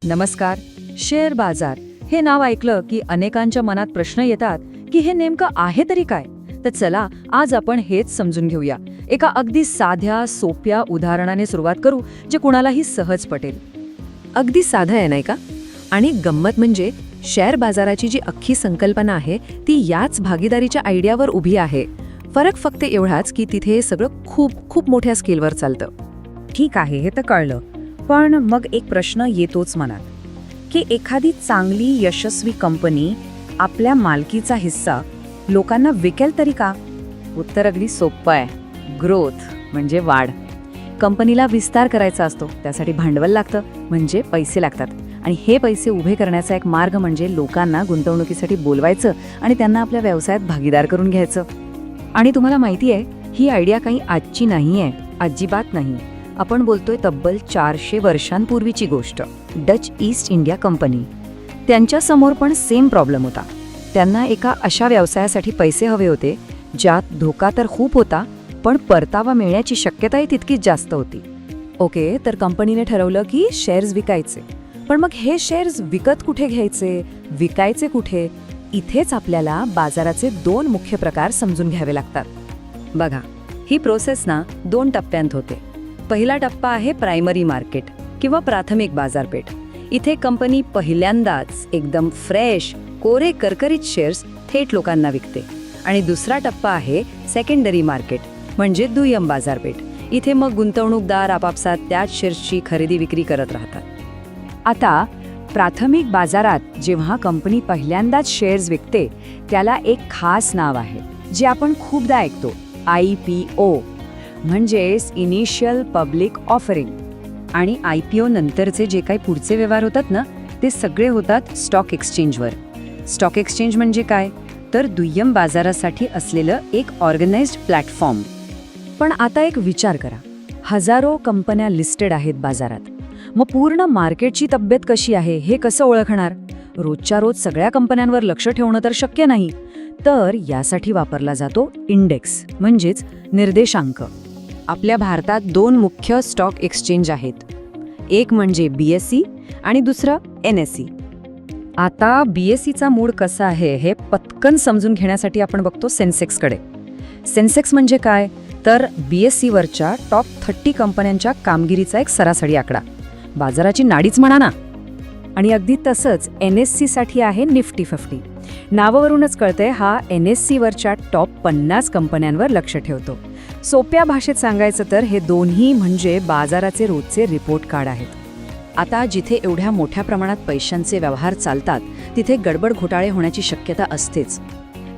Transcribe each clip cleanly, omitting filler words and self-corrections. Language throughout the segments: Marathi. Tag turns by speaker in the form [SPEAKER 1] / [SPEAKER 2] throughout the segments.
[SPEAKER 1] नमस्कार. शेअर बाजार हे नाव ऐकलं की अनेकांच्या मनात प्रश्न येतात की हे नेमकं आहे तरी काय. तर चला आज आपण हेच समजून घेऊया. एका अगदी साध्या सोप्या उदाहरणाने सुरुवात करू जे कुणालाही सहज पटेल.
[SPEAKER 2] अगदी साधं आहे नाही का? आणि गंमत म्हणजे शेअर बाजाराची जी अख्खी संकल्पना आहे ती याच भागीदारीच्या आयडियावर उभी आहे. फरक फक्त एवढाच की तिथे सगळं खूप खूप मोठ्या स्केलवर चालतं.
[SPEAKER 3] ठीक आहे, हे तर कळलं. पण मग एक प्रश्न येतोच मनात की एखादी चांगली यशस्वी कंपनी आपल्या मालकीचा हिस्सा लोकांना विकेल तरी का?
[SPEAKER 1] उत्तर अगदी सोपं आहे. ग्रोथ म्हणजे वाढ. कंपनीला विस्तार करायचा असतो, त्यासाठी भांडवल लागतं म्हणजे पैसे लागतात. आणि हे पैसे उभे करण्याचा एक मार्ग म्हणजे लोकांना गुंतवणुकीसाठी बोलवायचं आणि त्यांना आपल्या व्यवसायात भागीदार करून घ्यायचं. आणि तुम्हाला माहिती आहे, ही आयडिया काही आजची नाही आहे, अजिबात नाही. आपण बोलतोय तब्बल 400 वर्षांपूर्वीची गोष्ट. डच ईस्ट इंडिया कंपनी, त्यांच्यासमोर पण सेम प्रॉब्लेम होता. त्यांना एका अशा व्यवसायासाठी पैसे हवे होते ज्यात धोका तर खूप होता पण परतावा मिळण्याची शक्यताही तितकीच जास्त होती.
[SPEAKER 2] ओके, तर कंपनीने ठरवलं की शेअर्स विकायचे. पण मग हे शेअर्स विकत कुठे घ्यायचे, विकायचे कुठे? इथेच आपल्याला बाजाराचे 2 मुख्य प्रकार समजून घ्यावे लागतात.
[SPEAKER 1] बघा, ही प्रोसेस ना 2 टप्प्यांत होते. पहिला टप्पा आहे प्रायमरी मार्केट किंवा प्राथमिक बाजारपेठ. इथे कंपनी पहिल्यांदाच एकदम फ्रेश कोरे करकरीत शेअर्स थेट लोकांना विकते. आणि दुसरा टप्पा आहे सेकंडरी मार्केट म्हणजे दुय्यम बाजारपेठ. इथे मग गुंतवणूकदार आपापसात त्याच शेअर्सची खरेदी विक्री करत राहतात.
[SPEAKER 3] आता प्राथमिक बाजारात जेव्हा कंपनी पहिल्यांदाच शेअर्स विकते त्याला एक खास नाव आहे जे आपण खूपदा ऐकतो, IPO म्हणजेच इनिशियल पब्लिक ऑफरिंग. आणि IPO नंतरचे जे काही पुढचे व्यवहार होतात ना, ते सगळे होतात स्टॉक एक्सचेंजवर. स्टॉक एक्सचेंज म्हणजे काय? तर दुय्यम बाजारासाठी असलेलं एक ऑर्गनाइज्ड प्लॅटफॉर्म.
[SPEAKER 2] पण आता एक विचार करा, हजारो कंपन्या लिस्टेड आहेत बाजारात. मग पूर्ण मार्केटची तब्येत कशी आहे हे कसं ओळखणार? रोजच्या रोज सगळ्या कंपन्यांवर लक्ष ठेवणं तर शक्य नाही. तर यासाठी वापरला जातो इंडेक्स म्हणजेच निर्देशांक.
[SPEAKER 3] आपल्या भारतात 2 मुख्य स्टॉक एक्सचेंज आहेत, एक म्हणजे BSE आणि दुसरं NSE.
[SPEAKER 1] आता BSEचा मूड कसा आहे हे पटकन समजून घेण्यासाठी आपण बघतो सेन्सेक्सकडे. सेन्सेक्स म्हणजे काय? तर BSEवरच्या टॉप 30 कंपन्यांच्या कामगिरीचा एक सरासरी आकडा. बाजाराची नाडीच म्हणा ना.
[SPEAKER 3] आणि अगदी तसंच NSE साठी आहे निफ्टी 50. नावावरूनच कळतंय हा NSE वरच्या टॉप 50 कंपन्यांवर लक्ष ठेवतो. सोप्या भाषेत सांगायचं तर हे दोन्ही म्हणजे बाजाराचे रोजचे रिपोर्ट कार्ड आहेत.
[SPEAKER 1] आता जिथे एवढ्या मोठ्या प्रमाणात पैशांचे व्यवहार चालतात तिथे गडबड घोटाळे होण्याची शक्यता असतेच.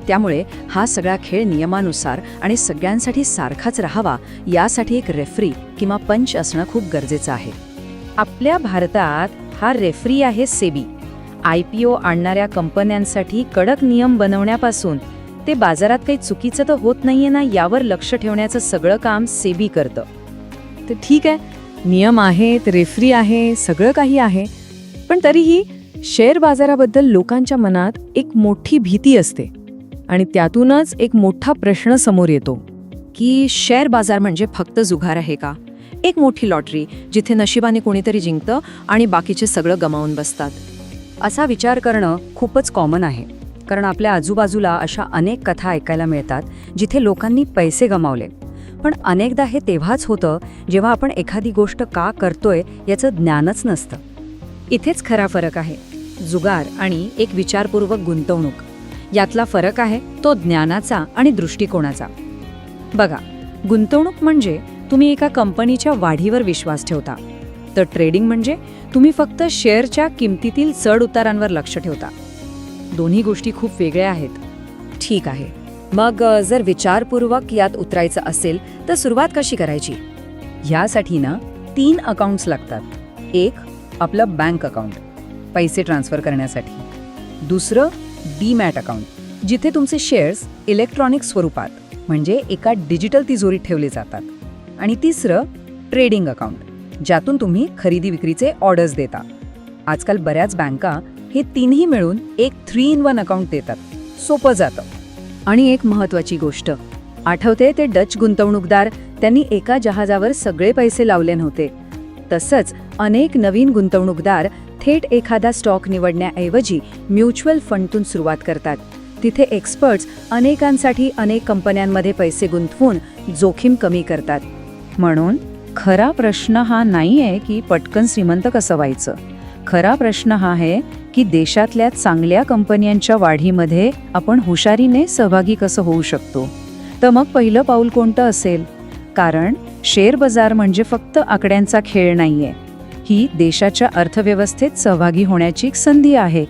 [SPEAKER 1] त्यामुळे हा सगळा खेळ नियमानुसार आणि सगळ्यांसाठी सारखाच राहावा यासाठी एक रेफरी किंवा पंच असणं खूप गरजेचं आहे.
[SPEAKER 3] आपल्या भारतात हा रेफरी आहे सेबी. IPO आणणाऱ्या कंपन्यांसाठी कडक नियम बनवण्यापासून ते बाजारात काही चुकीचं तर होत नाहीये ना यावर लक्ष ठेवण्याचं सगळं काम सेबी करतं.
[SPEAKER 2] तर ठीक आहे, नियम आहेत, रेफरी आहे, सगळं काही आहे. पण तरीही शेअर बाजाराबद्दल लोकांच्या मनात एक मोठी भीती असते. आणि त्यातूनच एक मोठा प्रश्न समोर येतो
[SPEAKER 1] की शेअर बाजार म्हणजे फक्त जुगार आहे का? एक मोठी लॉटरी जिथे नशिबाने कोणीतरी जिंकतं आणि बाकीचे सगळं गमावून बसतात. असा विचार करणं खूपच कॉमन आहे. कारण आपल्या आजूबाजूला अशा अनेक कथा ऐकायला मिळतात जिथे लोकांनी पैसे गमावले. पण अनेकदा हे तेव्हाच होतं जेव्हा आपण एखादी गोष्ट का करतोय याचं ज्ञानच नसतं. इथेच खरा फरक आहे. जुगार आणि एक विचारपूर्वक गुंतवणूक यातला फरक आहे तो ज्ञानाचा आणि दृष्टिकोनाचा. बघा, गुंतवणूक म्हणजे तुम्ही एका कंपनीच्या वाढीवर विश्वास ठेवता. तर ट्रेडिंग म्हणजे तुम्ही फक्त शेअरच्या किमतीतील चढ उतारांवर लक्ष ठेवता. दोन्ही गोष्टी खूप वेगळ्या आहेत. ठीक आहे, मग जर विचारपूर्वक यात उतरायचं असेल तर सुरुवात कशी करायची? ह्यासाठी ना 3 अकाउंट्स लागतात. एक आपलं बँक अकाउंट पैसे ट्रान्सफर करण्यासाठी. दुसरं डीमॅट अकाउंट जिथे तुमचे शेअर्स इलेक्ट्रॉनिक स्वरूपात म्हणजे एका डिजिटल तिजोरीत ठेवले जातात. आणि तिसरं ट्रेडिंग अकाउंट ज्यातून तुम्ही खरेदी विक्रीचे ऑर्डर्स देता. आजकाल बऱ्याच बँका हे 3ही मिळून एक 3-in-1 अकाउंट देतात. सोपं जातं. आणि एक महत्त्वाची गोष्ट आठवते, ते डच गुंतवणूकदार त्यांनी एका जहाजावर सगळे पैसे लावले नव्हते. तसंच अनेक नवीन गुंतवणूकदार
[SPEAKER 2] थेट एखादा स्टॉक निवडण्याऐवजी म्युच्युअल फंडतून सुरुवात करतात. तिथे एक्सपर्ट्स अनेकांसाठी अनेक कंपन्यांमध्ये पैसे गुंतवून जोखीम कमी करतात.
[SPEAKER 3] म्हणून खरा प्रश्न हा नाही आहे की पटकन श्रीमंत कसं व्हायचं. खरा प्रश्न हा आहे की देशातल्या चांगल्या कंपन्यांच्या वाढीमध्ये आपण हुशारीने सहभागी कसं होऊ शकतो. तर मग पहिलं पाऊल कोणतं असेल? कारण शेअर बाजार म्हणजे फक्त आकड्यांचा खेळ नाहीये. ही देशाच्या अर्थव्यवस्थेत सहभागी होण्याची एक संधी आहे.